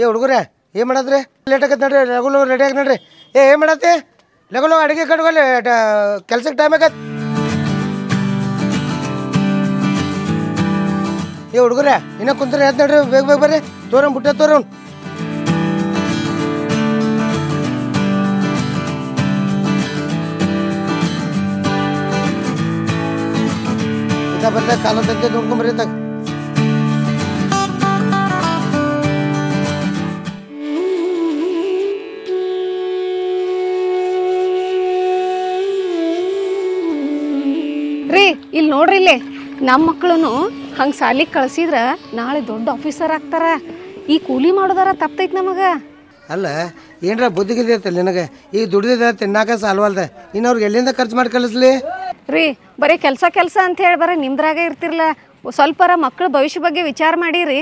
ಏ ಹುಡುಗರೇ ಏನು ಮಾಡತ್ರಿ ಲೇಟ್ ಆಗತ್ತೆ ನೋಡ್ರಿ ಲಗು ರೆಡಿ ಆಗಿ ನೋಡ್ರಿ ಏನು ಮಾಡತ್ತೆ ಲಗು ಅಡುಗೆ ಕಟ್ಕೊಳ್ಳಿ ಕೆಲ್ಸಕ್ಕೆ ಟೈಮ್ ಆಗತ್ತೆ ಏ ಹುಡುಗರೇ ಇನ್ನೂ ಕುಂತ್ರೆ ಹೇಳ್ತ ನೋಡ್ರಿ ಬೇಗ ಬೇಗ ಬರ್ರಿ ತೋರಂ ಬುಟ್ಟ ತೋರಂ ಬರ್ತಾ ಕಾಲ ತಂದೆ ನೋಡ್ಕೊಂಬರ್ರಿ ತಗ ರೀ ಇಲ್ಲಿ ನೋಡ್ರಿ ಇಲ್ಲಿ ನಮ್ಮ ಮಕ್ಕಳು ಹಂಗೆ ಸಾಲಿಗೆ ಕಳ್ಸಿದ್ರ ನಾಳೆ ದೊಡ್ಡ ಆಫೀಸರ್ ಆಗ್ತಾರ ಈ ಕೂಲಿ ಮಾಡೋದಾರ ತಪ್ತೈತಿ ನಮಗೆ ಅಲ್ಲ ಏನರ ಬುದ್ಧಿಗಿದೆ ಐತಲ್ಲ ನಿನಗೆ ಈಗ ದುಡ್ದಿದೆ ತಿನ್ನಾಕ ಸಾಲ್ವಲ್ದ ಇನ್ನು ಅವ್ರಿಗೆ ಎಲ್ಲಿಂದ ಖರ್ಚು ಮಾಡಿ ಕಳಿಸ್ಲಿ ರೀ ಬರೀ ಕೆಲಸ ಅಂತ ಹೇಳಿ ಬರೀ ನಿಮ್ದ್ರಾಗ ಇರ್ತಿರ್ಲ ಸ್ವಲ್ಪರ ಮಕ್ಕಳ ಭವಿಷ್ಯ ಬಗ್ಗೆ ವಿಚಾರ ಮಾಡಿರಿ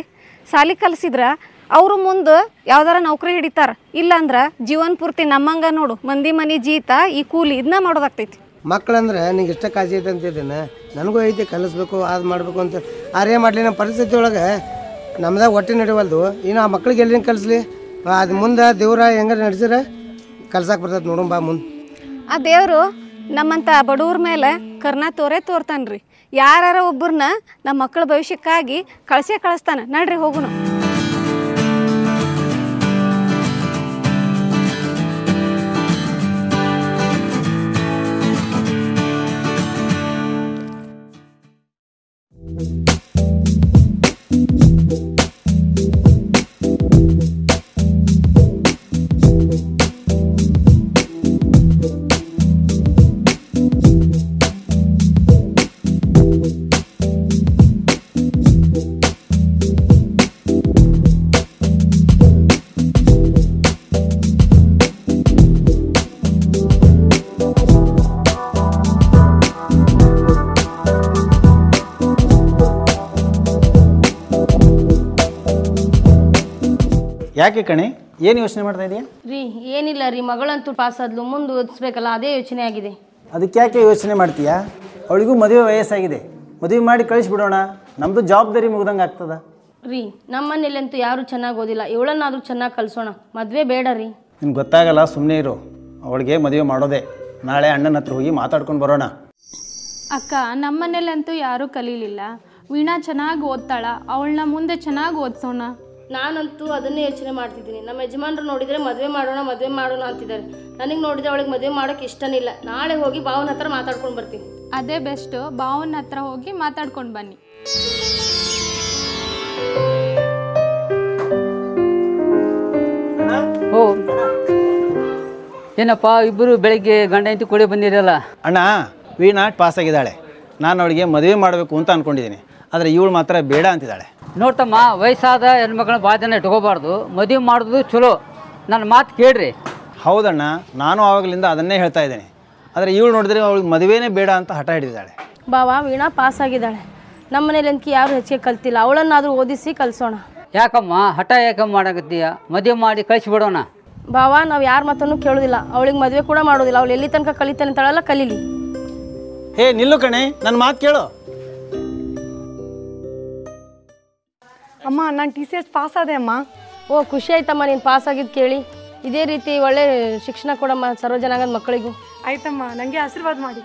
ಸಾಲಿಗೆ ಕಲಿಸಿದ್ರ ಅವರು ಮುಂದೆ ಯಾವ್ದಾರ ನೌಕರಿ ಹಿಡಿತಾರ ಇಲ್ಲಾಂದ್ರೆ ಜೀವನ ಪೂರ್ತಿ ನಮ್ಮಂಗ ನೋಡು ಮಂದಿ ಮನಿ ಜೀತ ಈ ಕೂಲಿ ಇದನ್ನ ಮಾಡೋದಾಗ್ತೈತಿ ಮಕ್ಕಳಂದ್ರೆ ನಿಂಗೆ ಇಷ್ಟ ಕಾಳಜಿ ಐತೆ ಅಂತಿದ್ದೇನೆ ನನಗೂ ಐತಿ ಕಲಿಸ್ಬೇಕು ಅದು ಮಾಡಬೇಕು ಅಂತ ಆರೇ ಮಾಡಲಿ ನಮ್ಮ ಪರಿಸ್ಥಿತಿ ಒಳಗೆ ನಮ್ದಾಗ ಹೊಟ್ಟೆ ನಡೆವಲ್ದು ಇನ್ನು ಆ ಮಕ್ಳಿಗೆ ಎಲ್ಲಿಂದ ಕಲಿಸ್ಲಿ ಅದು ಮುಂದೆ ದೇವ್ರ ಹೆಂಗಾರ ನಡೆಸಿರ ಕಲ್ಸಕ್ಕೆ ಬರ್ತೈತೆ ನೋಡು ಬಾ ಮುಂದೆ ಆ ದೇವರು ನಮ್ಮಂಥ ಬಡವ್ರ ಮೇಲೆ ಕರ್ನ ತೋರ್ತಾನ್ರಿ ಯಾರ ಒಬ್ಬರನ್ನ ನಮ್ಮ ಮಕ್ಕಳ ಭವಿಷ್ಯಕ್ಕಾಗಿ ಕಳಿಸ್ತಾನೆ ನಡ್ರಿ ಹೋಗುಣ ಯಾಕೆ ಕಣೆ ಏನು ಯೋಚನೆ ಮಾಡ್ತಾ ಇದೆಯಾ ರೀ ಏನಿಲ್ಲ ರೀ ಮಗಳಂತೂ ಪಾಸ್ ಆದ್ಲು ಮುಂದೆ ಓದಿಸ್ಬೇಕಲ್ಲ ಅದೇ ಯೋಚನೆ ಆಗಿದೆ ಅದಕ್ಕೆ ಯಾಕೆ ಯೋಚನೆ ಮಾಡ್ತೀಯಾ ಅವಳಿಗೂ ಮದುವೆ ವಯಸ್ಸಾಗಿದೆ ಮದುವೆ ಮಾಡಿ ಕಳಿಸ್ಬಿಡೋಣ ನಮ್ಮದು ಜವಾಬ್ದಾರಿ ಮುಗ್ದಂಗೆ ಆಗ್ತದ ರೀ ನಮ್ಮ ಮನೇಲಂತೂ ಯಾರು ಚೆನ್ನಾಗಿ ಓದಿಲ್ಲ ಇವಳನ್ನಾದ್ರೂ ಚೆನ್ನಾಗಿ ಕಲಿಸೋಣ ಮದುವೆ ಬೇಡ ರೀ ನಿಮ್ಗೆ ಗೊತ್ತಾಗಲ್ಲ ಸುಮ್ಮನೆ ಇರು ಅವಳಿಗೆ ಮದುವೆ ಮಾಡೋದೆ ನಾಳೆ ಅಣ್ಣನ ಹತ್ರ ಹೋಗಿ ಮಾತಾಡ್ಕೊಂಡು ಬರೋಣ ಅಕ್ಕ ನಮ್ಮ ಮನೇಲಂತೂ ಯಾರೂ ಕಲೀಲಿಲ್ಲ ವೀಣಾ ಚೆನ್ನಾಗಿ ಓದ್ತಾಳ ಅವಳನ್ನ ಮುಂದೆ ಚೆನ್ನಾಗಿ ಓದಿಸೋಣ ನಾನಂತೂ ಅದನ್ನೇ ಯೋಚನೆ ಮಾಡ್ತಿದ್ದೀನಿ ನಮ್ಮ ಯಜಮಾನ್ರು ನೋಡಿದರೆ ಮದುವೆ ಮಾಡೋಣ ಅಂತಿದ್ದಾರೆ ನನಗೆ ನೋಡಿದರೆ ಅವಳಿಗೆ ಮದುವೆ ಮಾಡೋಕ್ಕೆ ಇಷ್ಟನೇ ಇಲ್ಲ ನಾಳೆ ಹೋಗಿ ಭಾವನ ಹತ್ರ ಮಾತಾಡ್ಕೊಂಡು ಬರ್ತೀನಿ ಅದೇ ಬೆಸ್ಟು ಭಾವನ ಹತ್ರ ಹೋಗಿ ಮಾತಾಡ್ಕೊಂಡು ಬನ್ನಿ ಓ ಏನಪ್ಪ ಇಬ್ಬರು ಬೆಳಿಗ್ಗೆ ಗಂಡ ಹೆಂಡತಿ ಕೂಡಿ ಬಂದಿರಲ್ಲ ಅಣ್ಣ ವೀಣಾ ಪಾಸ್ ಆಗಿದ್ದಾಳೆ ನಾನು ಅವಳಿಗೆ ಮದುವೆ ಮಾಡಬೇಕು ಅಂತ ಅಂದ್ಕೊಂಡಿದ್ದೀನಿ ಆದರೆ ಇವಳು ಮಾತ್ರ ಬೇಡ ಅಂತಿದ್ದಾಳೆ ನೋಡ್ತಮ್ಮ ವಯಸ್ಸಾದ ಹೆಣ್ಮಕ್ಳನ್ನ ಭಾಳ ಜನ ಇಟ್ಕೋಬಾರ್ದು ಮದುವೆ ಮಾಡೋದು ಚಲೋ ನನ್ನ ಮಾತು ಕೇಳ್ರಿ ಹೌದಣ್ಣ ನಾನು ಆವಾಗಲಿಂದ ಅದನ್ನೇ ಹೇಳ್ತಾ ಇದ್ದೀನಿ ಆದರೆ ಇವಳು ನೋಡಿದ್ರೆ ಅವಳಿಗೆ ಮದುವೆನೇ ಬೇಡ ಅಂತ ಹಠ ಹಿಡಿದಾಳೆ ಬಾವಾ ವೀಣಾ ಪಾಸ್ ಆಗಿದ್ದಾಳೆ ನಮ್ಮ ಮನೇಲಂತೂ ಯಾರು ಹೆಚ್ಚಿಗೆ ಕಲ್ತಿಲ್ಲ ಅವಳನ್ನಾದರೂ ಓದಿಸಿ ಕಲಿಸೋಣ ಯಾಕಮ್ಮ ಹಠ ಯಾಕಮ್ಮ ಮಾಡಕತ್ತೀಯ ಮದುವೆ ಮಾಡಿ ಕಳಿಸ್ಬಿಡೋಣ ಬಾವಾ ನಾವು ಯಾರ ಮಾತನ್ನು ಕೇಳೋದಿಲ್ಲ ಅವಳಿಗೆ ಮದುವೆ ಕೂಡ ಮಾಡೋದಿಲ್ಲ ಅವಳು ಎಲ್ಲಿ ತನಕ ಕಲಿತಾನೆ ಅಂತಾಳಲ್ಲ ಕಲೀಲಿ ಹೇ ನಿಲ್ಲು ಕಣೆ ನನ್ನ ಮಾತು ಕೇಳು ಅಮ್ಮ ನಾನು TCS ಪಾಸ್ ಆದೆ ಅಮ್ಮ ಓ ಖುಷಿ ಆಯ್ತಮ್ಮ ನೀನು ಪಾಸ್ ಆಗಿದ್ದು ಕೇಳಿ ಇದೇ ರೀತಿ ಒಳ್ಳೆ ಶಿಕ್ಷಣ ಕೊಡಮ್ಮ ಸರ್ವ ಜನಾಂಗದ ಮಕ್ಕಳಿಗೂ ಆಯ್ತಮ್ಮ ನನಗೆ ಆಶೀರ್ವಾದ ಮಾಡಿ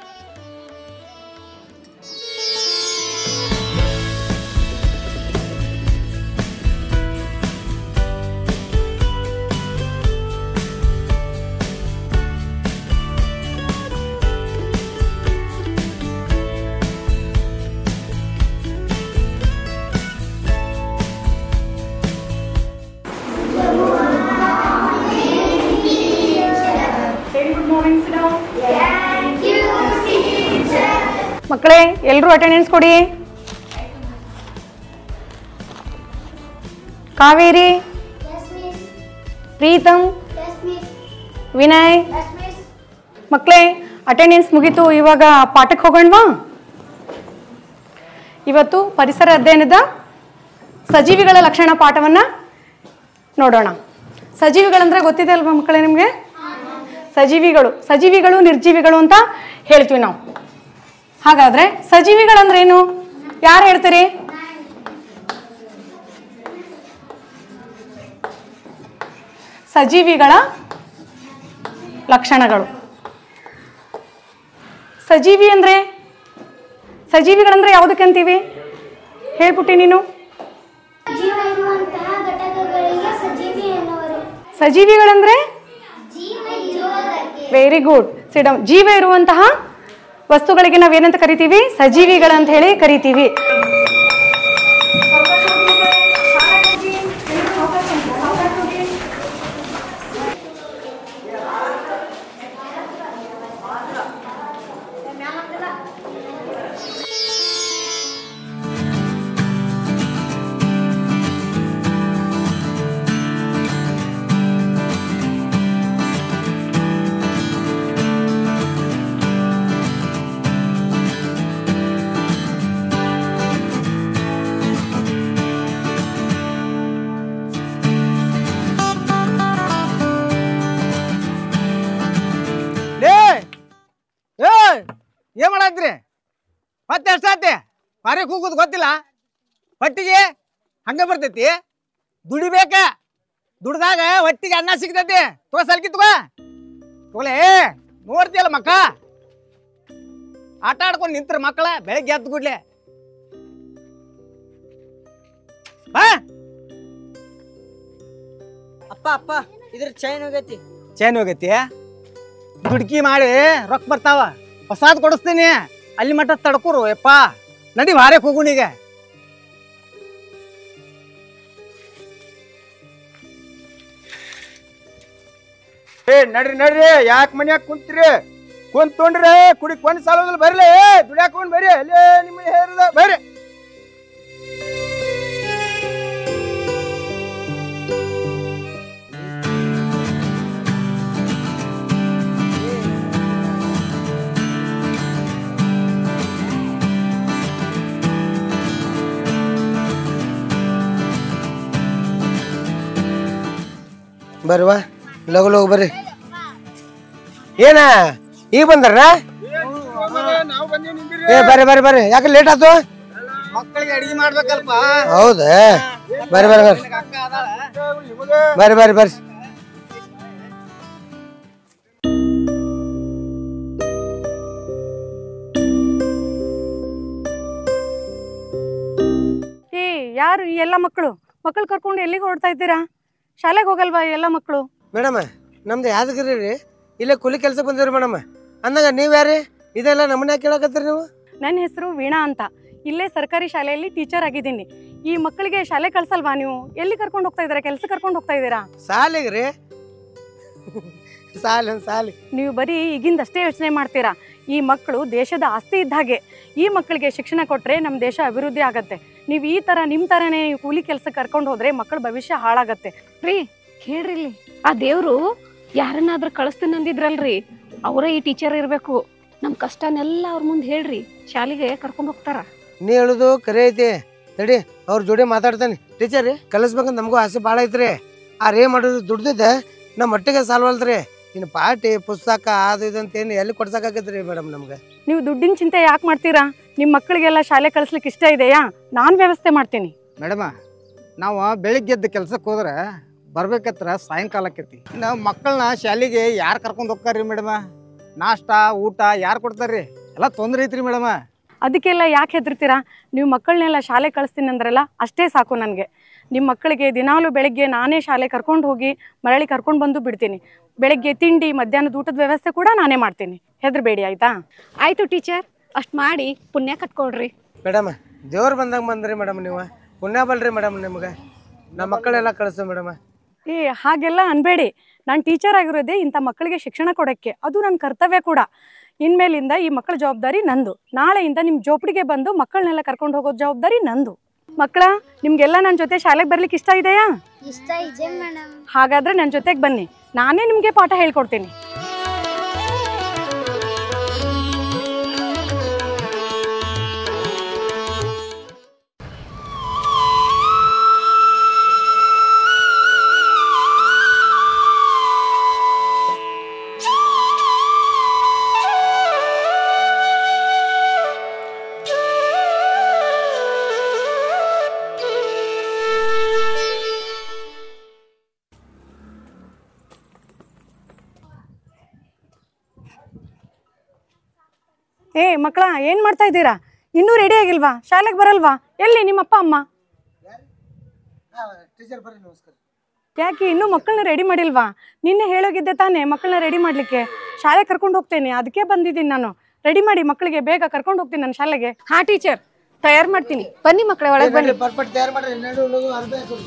ಮಕ್ಕಳೇ ಎಲ್ಲರೂ ಅಟೆಂಡೆನ್ಸ್ ಕೊಡಿ ಕಾವೇರಿ ಪ್ರೀತಮ್ ವಿನಯ್ ಮಕ್ಕಳೇ ಅಟೆಂಡೆನ್ಸ್ ಮುಗೀತು ಇವಾಗ ಪಾಠಕ್ಕೆ ಹೋಗೋಣವಾ ಇವತ್ತು ಪರಿಸರ ಅಧ್ಯಯನದ ಸಜೀವಿಗಳ ಲಕ್ಷಣ ಪಾಠವನ್ನು ನೋಡೋಣ ಸಜೀವಿಗಳಂದ್ರೆ ಗೊತ್ತಿದೆ ಅಲ್ವಾ ಮಕ್ಕಳೇ ನಿಮಗೆ ಸಜೀವಿಗಳು ನಿರ್ಜೀವಿಗಳು ಅಂತ ಹೇಳ್ತೀವಿ ನಾವು ಹಾಗಾದ್ರೆ ಸಜೀವಿಗಳಂದ್ರೇನು ಯಾರು ಹೇಳ್ತೀರಿ ಸಜೀವಿಗಳ ಲಕ್ಷಣಗಳು. ಸಜೀವಿಗಳಂದ್ರೆ ಯಾವುದಕ್ಕೆ ಅಂತೀವಿ ಹೇಳ್ಬಿಟ್ಟಿ ನೀನು? ಸಜೀವಿಗಳಂದ್ರೆ ವೆರಿ ಗುಡ್. ಸಿಡಮ್. ಜೀವ ಇರುವಂತಹ ವಸ್ತುಗಳಿಗೆ ನಾವೇನಂತ ಕರಿತೀವಿ? ಸಜೀವಿಗಳಂತ ಹೇಳಿ ಕರಿತೀವಿ. ಏನ್ ಮಾಡತ್ರಿ? ಮತ್ತೆ ಎಷ್ಟಾತಿ ಪಾರಿ ಕೂಗುದು ಗೊತ್ತಿಲ್ಲ. ಹೊಟ್ಟಿಗೆ ಹಂಗ ಬರ್ತೈತಿ. ದುಡಿಬೇಕ. ದುಡ್ದಾಗ ಹೊಟ್ಟಿಗೆ ಅನ್ನ ಸಿಗ್ತೈತಿ. ಸಲ್ಕಿ ತಗೋಲೆ. ನೋಡ್ತಿಯಲ್ಲ ಮಕ್ಕ, ಆಟ ಆಡ್ಕೊಂಡು ನಿಂತ್ರ ಮಕ್ಕಳ ಬೆಳಗ್ಗೆ ಎದ್ದು ಗುಡ್ಲೆ. ಅಪ್ಪ ಅಪ್ಪ ಇದ್ರ ಚೈನ್ ಹೋಗೈತಿ. ಚೈನ್ ಹೋಗೈತಿ? ದುಡ್ಕಿ ಮಾಡಿ ರೊಕ್ಕ ಬರ್ತಾವ. ಹೊಸಾದ್ ಕೊಡಿಸ್ತೀನಿ. ಅಲ್ಲಿ ಮಟ್ಟ ತಡ್ಕೊರು ಯಪ್ಪ. ನಡಿ ಹಾರಕ್ ಹೋಗುಣೀಗ. ನಡ್ರಿ ನಡ್ರಿ, ಯಾಕೆ ಮನ್ಯಾಗ ಕುಂತ್ರಿ? ಕುಂತ್ಕೊಂಡ್ರಿ ಕುಡಿಕ್ ಒಂದ್ ಸಾಲದಲ್ಲಿ ಬರ್ಲಿ. ದುಡ್ಯಾಕ ಬರ್ರಿ. ಅಲ್ಲೇ ನಿಮ್ಮ ಹೇರದ ಬರ್ರಿ. ಬರ್ರಿ ವಾ, ಲಗು ಲಗು ಬರ್ರಿ. ಏನ ಈಗ ಬಂದಾರ? ಏ ಬರ್ರಿ ಬರ್ರಿ ಬರ್ರಿ. ಯಾಕೆ ಲೇಟ್ ಆಯ್ತು? ಮಕ್ಕಳಿಗೆ ಅಡಿಗೆ ಮಾಡ್ಬೇಕಲ್ಪ. ಹೌದಾ? ಬರ್ರಿ ಬರ್ರಿ ಬರ್ರಿ ಬರ್ರಿ ಬರ್ರಿ ಬರ್ರಿ. ಯಾರು ಈ ಎಲ್ಲ ಮಕ್ಕಳು ಕರ್ಕೊಂಡು ಎಲ್ಲಿಗೆ ಹೊರಡ್ತಾ ಇದ್ದೀರಾ? ಶಾಲೆಗೆ ಹೋಗಲ್ವಾ ಎಲ್ಲ ಮಕ್ಕಳು? ಮೇಡಮ್ ನಮ್ದು ಯಾದಗಿರಿ ರೀ. ಇಲ್ಲೇ ಕೂಲಿ ಕೆಲಸ ಬಂದಿರಿ ಮೇಡಮ್. ಅಂದಾಗ ನೀವು ಯಾರೇ? ಇದೆಲ್ಲ ನಮ್ಮನ್ನ ಕೇಳಕತ್ತೀರಿ ನೀವು? ನನ್ನ ಹೆಸರು ವೀಣಾ ಅಂತ. ಇಲ್ಲೇ ಸರ್ಕಾರಿ ಶಾಲೆಯಲ್ಲಿ ಟೀಚರ್ ಆಗಿದ್ದೀನಿ. ಈ ಮಕ್ಕಳಿಗೆ ಶಾಲೆ ಕಳ್ಸಲ್ವಾ ನೀವು? ಎಲ್ಲಿ ಕರ್ಕೊಂಡು ಹೋಗ್ತಾ ಇದ್ದೀರಾ? ಕೆಲಸ ಕರ್ಕೊಂಡು ಹೋಗ್ತಾ ಇದ್ದೀರಾ? ಸಾಲಿಗೆ ರೀ. ಸಾಲಿ ನೀವು ಬರೀ ಈಗಿಂದಷ್ಟೇ ಯೋಚನೆ ಮಾಡ್ತೀರಾ. ಈ ಮಕ್ಕಳು ದೇಶದ ಆಸ್ತಿ ಇದ್ದ ಹಾಗೆ. ಈ ಮಕ್ಕಳಿಗೆ ಶಿಕ್ಷಣ ಕೊಟ್ಟರೆ ನಮ್ಮ ದೇಶ ಅಭಿವೃದ್ಧಿ ಆಗತ್ತೆ. ನೀವು ಈ ಥರ ನಿಮ್ಮ ಥರನೇ ಕೂಲಿ ಕೆಲಸ ಕರ್ಕೊಂಡು ಹೋದರೆ ಮಕ್ಕಳ ಭವಿಷ್ಯ ಹಾಳಾಗತ್ತೆ. ರೀ ಹೇಳ್ರಿ, ಇಲ್ಲಿ ಆ ದೇವರು ಯಾರನ್ನಾದ್ರೂ ಕಳಿಸ್ತೀನಿ ಅಂದಿದ್ರಲ್ರಿ, ಅವರೇ ಈ ಟೀಚರ್ ಇರಬೇಕು. ನಮ್ಮ ಕಷ್ಟನೆಲ್ಲ ಅವ್ರ ಮುಂದೆ ಹೇಳ್ರಿ, ಶಾಲೆಗೆ ಕರ್ಕೊಂಡು ಹೋಗ್ತಾರ. ನೀ ಹೇಳುದು ಕರೆ ಐತಿ. ತಡಿ ಅವ್ರ ಜೋಡಿ ಮಾತಾಡ್ತಾನೆ. ಟೀಚರ್ ಕಲಿಸ್ಬೇಕಂತ ನಮಗೂ ಆಸೆ ಭಾಳ ಐತ್ರಿ. ಆ ರೇ ಮಾಡೋದು ದುಡ್ದಿದ್ದೆ ನಮ್ಮ ಮಟ್ಟಿಗೆ ಸಾಲ್ವಲ್ತ್ರಿ. ಇನ್ನು ಪಾಟಿ ಪುಸ್ತಕ ಅದು ಇದು ಅಂತ ಏನು ಎಲ್ಲಿ ಕೊಡ್ಸಕ್ಕಾಗತ್ರಿ ಮೇಡಮ್ ನಮ್ಗೆ? ನೀವು ದುಡ್ಡಿನ ಚಿಂತೆ ಯಾಕೆ ಮಾಡ್ತೀರಾ? ನಿಮ್ಮ ಮಕ್ಕಳಿಗೆಲ್ಲ ಶಾಲೆ ಕಳಿಸ್ಲಿಕ್ಕೆ ಇಷ್ಟ ಇದೆಯಾ? ನಾನು ವ್ಯವಸ್ಥೆ ಮಾಡ್ತೀನಿ. ಮೇಡಮ, ನಾವು ಬೆಳಿಗ್ಗೆದ್ದು ಕೆಲ್ಸಕ್ಕೆ ಹೋದ್ರೆ ಬರ್ಬೇಕತ್ರ ಸಾಯಂಕಾಲಕ್ಕೈತಿ. ನಾವು ಮಕ್ಕಳನ್ನ ಶಾಲೆಗೆ ಯಾರು ಕರ್ಕೊಂಡು ಹೋಗ್ತಾರ್ರಿ ಮೇಡಮ? ನಾಷ್ಟ ಊಟ ಯಾರು ಕೊಡ್ತಾರ್ರಿ? ಎಲ್ಲ ತೊಂದರೆ ಐತ್ರಿ ಮೇಡಮ. ಅದಕ್ಕೆಲ್ಲ ಯಾಕೆ ಹೆದರ್ತೀರಾ? ನೀವು ಮಕ್ಕಳನ್ನೆಲ್ಲ ಶಾಲೆ ಕಳಿಸ್ತೀನಿ ಅಂದ್ರಲ್ಲ, ಅಷ್ಟೇ ಸಾಕು ನನಗೆ. ನಿಮ್ಮ ಮಕ್ಕಳಿಗೆ ದಿನಾಲೂ ಬೆಳಗ್ಗೆ ನಾನೇ ಶಾಲೆ ಕರ್ಕೊಂಡು ಹೋಗಿ ಮರಳಿ ಕರ್ಕೊಂಡು ಬಂದು ಬಿಡ್ತೀನಿ. ಬೆಳಗ್ಗೆ ತಿಂಡಿ ಮಧ್ಯಾಹ್ನದ ಊಟದ ವ್ಯವಸ್ಥೆ ಕೂಡ ನಾನೇ ಮಾಡ್ತೀನಿ. ಹೆದರ್ಬೇಡಿ ಆಯ್ತಾ? ಆಯಿತು ಟೀಚರ್, ಅಷ್ಟು ಮಾಡಿ ಪುಣ್ಯ ಕಟ್ಕೊಡ್ರಿ. ಮೇಡಮ್ ದೇವ್ರು ಬಂದಂಗೆ ಬಂದ್ರಿ ಮೇಡಮ್. ನೀವು ಪುಣ್ಯ ಬಲ್ರಿ ಮೇಡಮ್ ನಿಮ್ಗೆ. ನಮ್ಮ ಮಕ್ಕಳೆಲ್ಲ ಕಳಿಸ್ತೀವಿ ಮೇಡಮ್. ಹಾಗೆಲ್ಲ ಅನ್ಬೇಡಿ. ನಾನು ಟೀಚರ್ ಆಗಿರೋದೇ ಇಂಥ ಮಕ್ಕಳಿಗೆ ಶಿಕ್ಷಣ ಕೊಡೋಕ್ಕೆ. ಅದು ನನ್ನ ಕರ್ತವ್ಯ ಕೂಡ. ಇನ್ಮೇಲಿಂದ ಈ ಮಕ್ಕಳ ಜವಾಬ್ದಾರಿ ನಂದು. ನಾಳೆಯಿಂದ ನಿಮ್ಮ ಜೋಪಡಿಗೆ ಬಂದು ಮಕ್ಕಳನ್ನೆಲ್ಲ ಕರ್ಕೊಂಡು ಹೋಗೋ ಜವಾಬ್ದಾರಿ ನಂದು. ಮಕ್ಕಳ, ನಿಮ್ಗೆಲ್ಲ ನನ್ನ ಜೊತೆ ಶಾಲೆಗೆ ಬರ್ಲಿಕ್ಕೆ ಇಷ್ಟ ಇದೆಯಾ? ಇಷ್ಟ ಇದೆ ಮೇಡಮ್. ಹಾಗಾದ್ರೆ ನನ್ನ ಜೊತೆಗೆ ಬನ್ನಿ, ನಾನೇ ನಿಮಗೆ ಪಾಠ ಹೇಳ್ಕೊಡ್ತೀನಿ. ಏ ಮಕ್ಕಳ ಏನು ಮಾಡ್ತಾ ಇದ್ದೀರಾ? ಇನ್ನೂ ರೆಡಿ ಆಗಿಲ್ವಾ? ಶಾಲೆಗೆ ಬರಲ್ವಾ? ಎಲ್ಲಿ ನಿಮ್ಮ ಅಪ್ಪ ಅಮ್ಮ? ಟೀಚರ್ ಬರ್ರಿ ನಮಸ್ಕಾರ. ಯಾಕೆ ಇನ್ನೂ ಮಕ್ಕಳನ್ನ ರೆಡಿ ಮಾಡಿಲ್ವಾ? ನಿನ್ನೆ ಹೇಳೋಗಿದ್ದೆ ತಾನೇ ಮಕ್ಕಳನ್ನ ರೆಡಿ ಮಾಡಲಿಕ್ಕೆ. ಶಾಲೆ ಕರ್ಕೊಂಡು ಹೋಗ್ತೇನೆ, ಅದಕ್ಕೆ ಬಂದಿದ್ದೀನಿ ನಾನು. ರೆಡಿ ಮಾಡಿ ಮಕ್ಕಳಿಗೆ, ಬೇಗ ಕರ್ಕೊಂಡು ಹೋಗ್ತೀನಿ ನಾನು ಶಾಲೆಗೆ. ಹಾ ಟೀಚರ್, ತಯಾರು ಮಾಡ್ತೀನಿ. ಬನ್ನಿ ಮಕ್ಕಳೇ, ಒಳಗೆ ಬನ್ನಿ. ಪರ್ಪಟ್ ತಯಾರು ಮಾಡ್ರಿ. ಎಲ್ಲರೂ ಅರ್ಧ ಕೊಡಿ.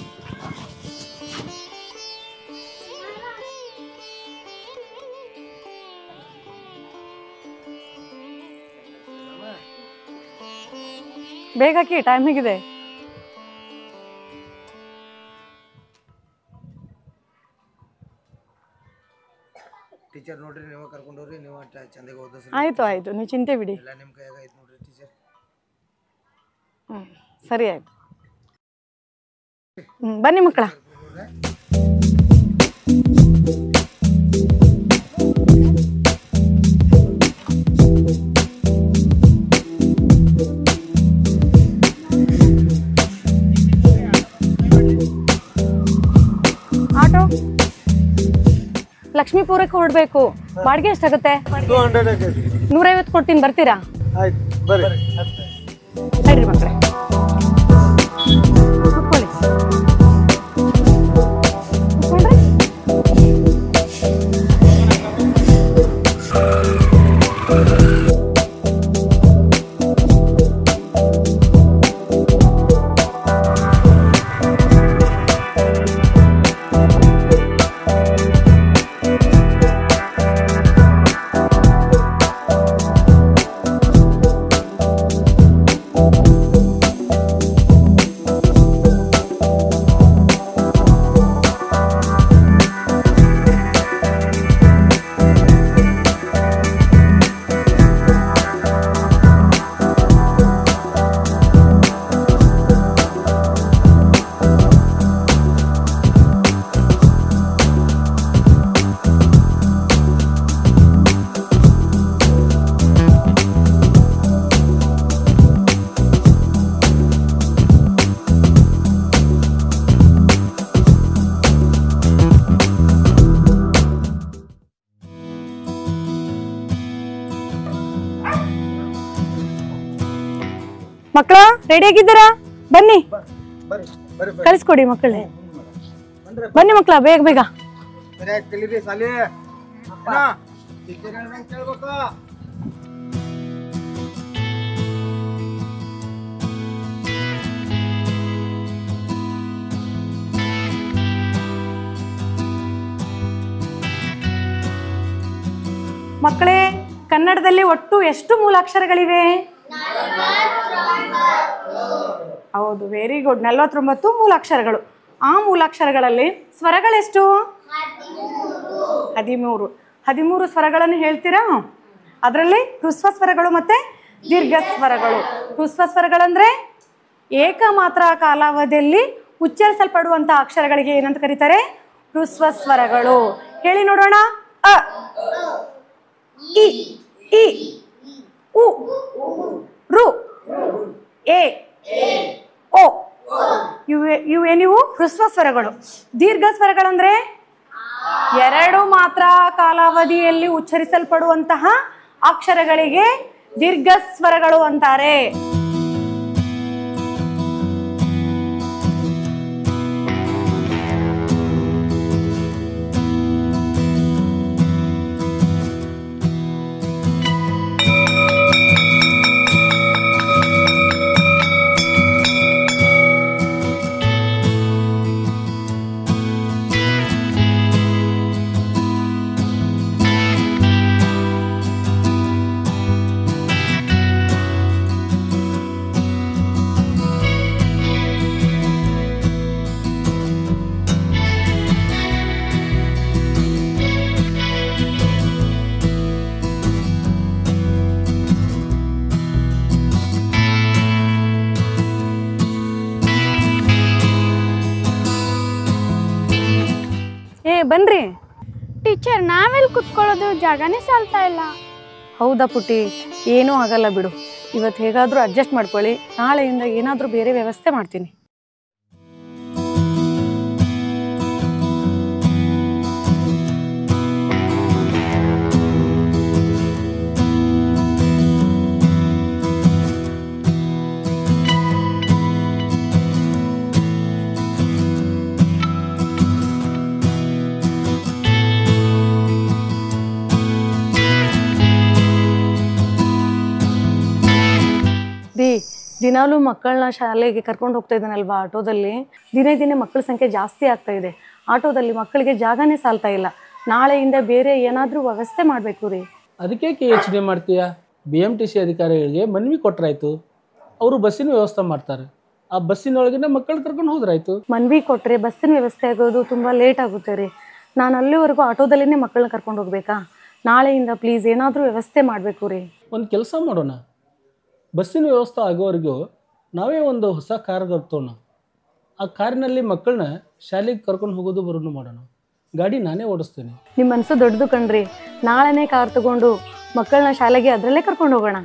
ಬೇಗ ಹಾಕಿ, ಟೈಮ್ ಹೇಗಿದೆ. ಟೀಚರ್ ನೋಡ್ರಿ, ನೀವು ಕರ್ಕೊಂಡು ಹೋಗ್ರಿ, ನೀವು ಚಂದಾಗಿ ಓದಿಸ್ರಿ. ಆಯಿತು ಆಯಿತು, ನೀವು ಚಿಂತೆ ಬಿಡಿ. ಎಲ್ಲ ನಿಮ್ಮ ಕೈಯಾಗ ಐತೆ ನೋಡ್ರಿ ಟೀಚರ್. ಸರಿ ಆಯಿತು. ಬನ್ನಿ ಮಕ್ಕಳ. ಆಟೋ ಲಕ್ಷ್ಮೀಪುರಕ್ಕೆ ಹೊರಡ್ಬೇಕು. ಬಾಡಿಗೆ ಎಷ್ಟಾಗುತ್ತೆ? 150 ಕೊಡ್ತೀನಿ, ಬರ್ತೀರಾ? ಆಯ್ತು ಬರ್ರಿ. ನಡ್ರಿ ಮಕ್ಕಳೇ, ಕೂತ್ಕೊಳ್ಳಿ. ಕೂತ್ಕೊಂಡ್ರೆ ಮಕ್ಕಳ ರೆಡಿ ಆಗಿದ್ದೀರಾ? ಬನ್ನಿ, ಕಳಿಸ್ಕೊಡಿ ಮಕ್ಕಳೇ. ಬನ್ನಿ ಮಕ್ಕಳ, ಬೇಗ ಬೇಗ. ಮಕ್ಕಳೇ, ಕನ್ನಡದಲ್ಲಿ ಒಟ್ಟು ಎಷ್ಟು ಮೂಲಾಕ್ಷರಗಳಿವೆ? ಹೌದು, ವೆರಿ ಗುಡ್. 49 ಮೂಲಾಕ್ಷರಗಳು. ಆ ಮೂಲಾಕ್ಷರಗಳಲ್ಲಿ ಸ್ವರಗಳೆಷ್ಟು? 13. 13 ಸ್ವರಗಳನ್ನು ಹೇಳ್ತೀರಾ? ಅದರಲ್ಲಿ ಹ್ರಸ್ವ ಸ್ವರಗಳು ಮತ್ತೆ ದೀರ್ಘ ಸ್ವರಗಳು. ಹ್ರಸ್ವ ಸ್ವರಗಳಂದ್ರೆ ಏಕಮಾತ್ರ ಕಾಲಾವಧಿಯಲ್ಲಿ ಉಚ್ಚರಿಸಲ್ಪಡುವಂತ ಅಕ್ಷರಗಳಿಗೆ ಏನಂತ ಕರೀತಾರೆ? ಹ್ರಸ್ವ ಸ್ವರಗಳು. ಹೇಳಿ ನೋಡೋಣ. ಅ, ಇ, ಈ, ಉ, ರು, ಎ, ಓ. ಇವು ಹ್ರಸ್ವ ಸ್ವರಗಳು. ದೀರ್ಘ ಸ್ವರಗಳಂದ್ರೆ 2 ಮಾತ್ರ ಕಾಲಾವಧಿಯಲ್ಲಿ ಉಚ್ಚರಿಸಲ್ಪಡುವಂತಹ ಅಕ್ಷರಗಳಿಗೆ ದೀರ್ಘ ಸ್ವರಗಳು ಅಂತಾರೆ. ಬನ್ರಿ. ಟೀಚರ್, ನಾವೆಲ್ಲಿ ಕುತ್ಕೊಳ್ಳೋದು? ಜಾಗನೇ ಸಾಲ್ತಾ ಇಲ್ಲ. ಹೌದಾ ಪುಟ್ಟಿ, ಏನೂ ಆಗಲ್ಲ ಬಿಡು. ಇವತ್ತು ಹೇಗಾದರೂ ಅಡ್ಜಸ್ಟ್ ಮಾಡ್ಕೊಳ್ಳಿ. ನಾಳೆಯಿಂದ ಏನಾದರೂ ಬೇರೆ ವ್ಯವಸ್ಥೆ ಮಾಡ್ತೀನಿ. ದಿನಾಲೂ ಮಕ್ಕಳನ್ನ ಶಾಲೆಗೆ ಕರ್ಕೊಂಡು ಹೋಗ್ತಾ ಇದ್ದಾನಲ್ವಾ ಆಟೋದಲ್ಲಿ, ದಿನೇ ದಿನೇ ಮಕ್ಕಳ ಸಂಖ್ಯೆ ಜಾಸ್ತಿ ಆಗ್ತಾ ಇದೆ. ಆಟೋದಲ್ಲಿ ಮಕ್ಕಳಿಗೆ ಜಾಗನೇ ಸಾಲ್ತಾ ಇಲ್ಲ. ನಾಳೆಯಿಂದ ಬೇರೆ ಏನಾದರೂ ವ್ಯವಸ್ಥೆ ಮಾಡಬೇಕು ರೀ. ಅದಕ್ಕೆ ಯೋಚನೆ ಮಾಡ್ತೀಯಾ? BMTC ಅಧಿಕಾರಿಗಳಿಗೆ ಮನವಿ ಕೊಟ್ಟರಾಯ್ತು, ಅವರು ಬಸ್ಸಿನ ವ್ಯವಸ್ಥೆ ಮಾಡ್ತಾರೆ. ಆ ಬಸ್ಸಿನೊಳಗಿನ ಮಕ್ಕಳು ಕರ್ಕೊಂಡು ಹೋದ್ರಾಯ್ತು. ಮನವಿ ಕೊಟ್ಟರೆ ಬಸ್ಸಿನ ವ್ಯವಸ್ಥೆ ಆಗೋದು ತುಂಬ ಲೇಟ್ ಆಗುತ್ತೆ ರೀ. ನಾನು ಅಲ್ಲಿವರೆಗೂ ಆಟೋದಲ್ಲೇ ಮಕ್ಕಳನ್ನ ಕರ್ಕೊಂಡು ಹೋಗ್ಬೇಕಾ? ನಾಳೆಯಿಂದ ಪ್ಲೀಸ್ ಏನಾದರೂ ವ್ಯವಸ್ಥೆ ಮಾಡಬೇಕು ರೀ. ಒಂದು ಕೆಲಸ ಮಾಡೋಣ, ಬಸ್ಸಿನ ವ್ಯವಸ್ಥೆ ಆಗೋವರೆಗೂ ನಾವೇ ಒಂದು ಹೊಸ ಕಾರ್ ತಗೋಣ. ಆ ಕಾರಿನಲ್ಲಿ ಮಕ್ಕಳನ್ನ ಶಾಲೆಗೆ ಕರ್ಕೊಂಡು ಹೋಗೋದು ಬರೋದು ಮಾಡೋಣ. ಗಾಡಿ ನಾನೇ ಓಡಿಸ್ತೇನೆ. ನಿಮ್ಮ ಮನಸ್ಸು ದೊಡ್ಡದು ಕಣ್ರಿ. ನಾಳೆನೇ ಕಾರ್ ತಗೊಂಡು ಮಕ್ಕಳನ್ನ ಶಾಲೆಗೆ ಅದರಲ್ಲೇ ಕರ್ಕೊಂಡು ಹೋಗೋಣ.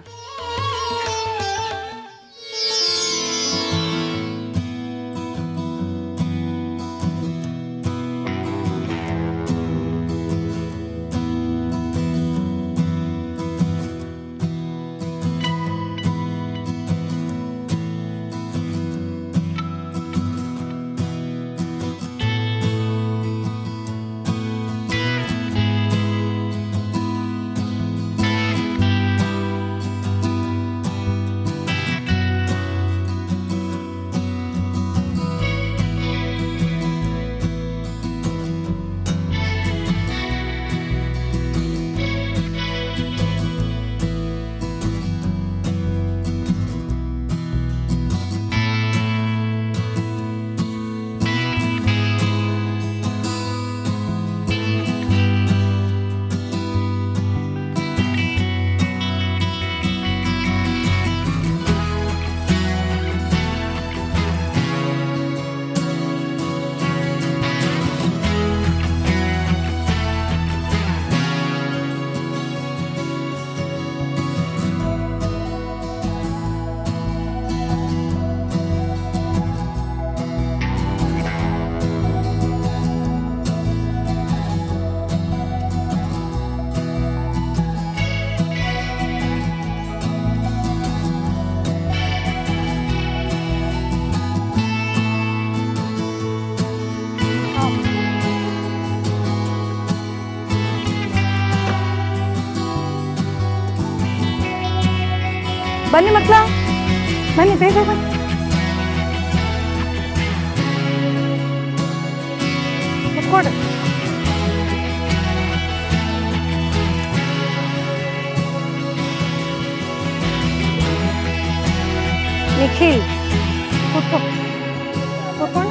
ಬನ್ನಿ ಮಕ್ಕಳ, ಬನ್ನಿ ಬೇಗ ಬನ್ನಿ. ಕೊಡು. ನಿಖಿಲ್ ಕೂತ್ಕೋ, ಕೂತ್ಕೊಂಡು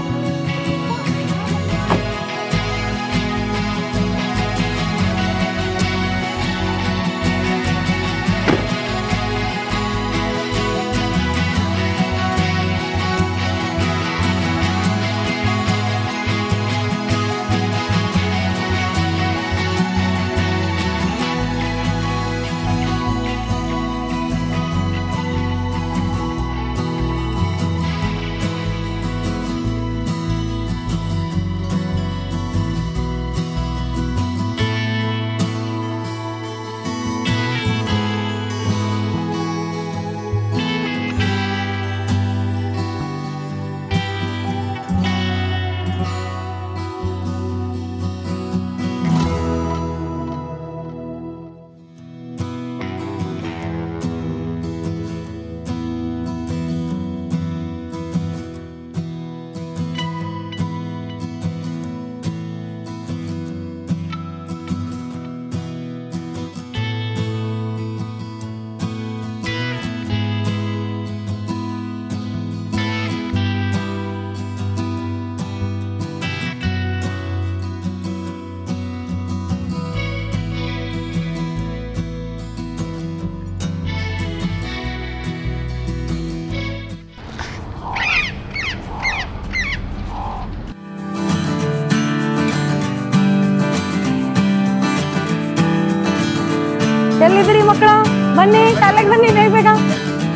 ಎಲ್ಲಿದ್ದೀರಿ ಮಕ್ಕಳ? ಬನ್ನಿ ಶಾಲೆಗೆ ಬನ್ನಿ ಬೇಗ ಬೇಗ.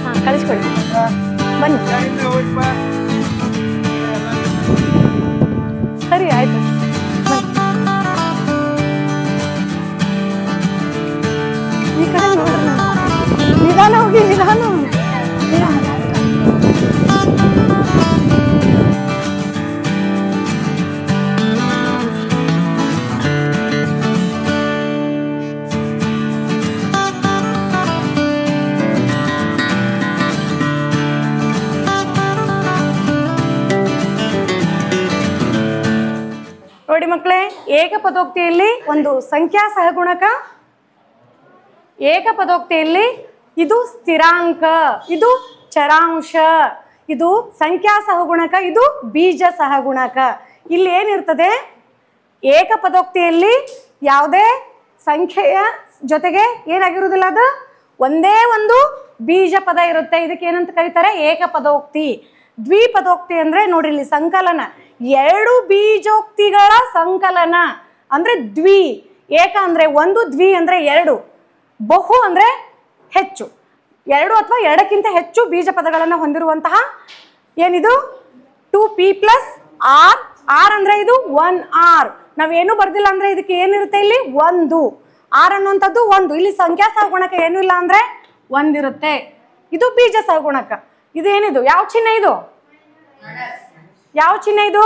ಹಾಂ ಕಳಿಸ್ಕೊಡಿ ಬನ್ನಿ. ಸರಿ ಆಯ್ತು. ಈ ಕಡೆ ನೋಡ್ರಿ, ನಿಧಾನ ಹೋಗಿ ನಿಧಾನ. ಏಕಪದೋಕ್ತಿಯಲ್ಲಿ ಒಂದು ಸಂಖ್ಯಾ ಸಹಗುಣಕ, ಏಕಪದೋಕ್ತಿಯಲ್ಲಿ ಇದು ಸ್ಥಿರಾಂಕ, ಇದು ಚರಾಂಶ, ಇದು ಸಂಖ್ಯಾ ಸಹಗುಣಕ, ಇದು ಬೀಜ ಸಹಗುಣಕ. ಇಲ್ಲಿ ಏನಿರ್ತದೆ, ಏಕಪದೋಕ್ತಿಯಲ್ಲಿ ಯಾವುದೇ ಸಂಖ್ಯೆಯ ಜೊತೆಗೆ ಏನಾಗಿರುವುದಿಲ್ಲ, ಅದು ಒಂದೇ ಒಂದು ಬೀಜ ಪದ ಇರುತ್ತೆ. ಇದಕ್ಕೆ ಏನಂತ ಕರೀತಾರೆ, ಏಕಪದೋಕ್ತಿ. ದ್ವಿಪದೋಕ್ತಿ ಅಂದ್ರೆ ನೋಡ್ರಿ ಇಲ್ಲಿ ಸಂಕಲನ, ಎರಡು ಬೀಜೋಕ್ತಿಗಳ ಸಂಕಲನ ಅಂದ್ರೆ ದ್ವಿ. ಏಕ ಅಂದ್ರೆ ಒಂದು, ದ್ವಿ ಅಂದ್ರೆ ಎರಡು, ಬಹು ಅಂದ್ರೆ ಹೆಚ್ಚು, ಎರಡು ಅಥವಾ ಎರಡಕ್ಕಿಂತ ಹೆಚ್ಚು ಬೀಜ ಪದಗಳನ್ನು ಹೊಂದಿರುವಂತಹ ಏನಿದು 2p + r. r ಅಂದ್ರೆ ಇದು 1r. ನಾವೇನು ಬರ್ದಿಲ್ಲ ಅಂದ್ರೆ ಇದಕ್ಕೆ ಏನಿರುತ್ತೆ, ಇಲ್ಲಿ ಒಂದು. r ಅನ್ನುವಂಥದ್ದು ಒಂದು. ಇಲ್ಲಿ ಸಂಖ್ಯಾ ಸಹಗುಣಕ ಏನು ಇಲ್ಲ ಅಂದ್ರೆ ಒಂದಿರುತ್ತೆ. ಇದು ಬೀಜ ಸಹಗುಣಕ. ಇದು ಏನಿದು, ಯಾವ ಚಿಹ್ನೆ ಇದು, ಯಾವ ಚಿಹ್ನೆ ಇದು,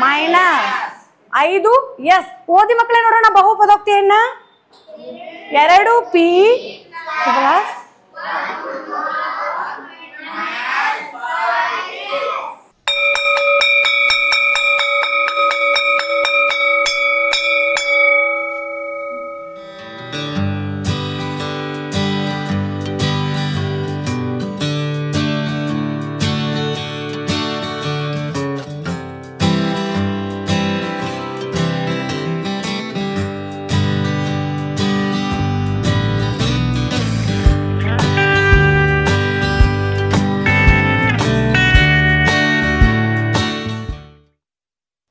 -5 s. ಓದಿ ಮಕ್ಕಳೇ ನೋಡೋಣ ಬಹುಪದೋಕ್ತಿಯನ್ನ. 2p +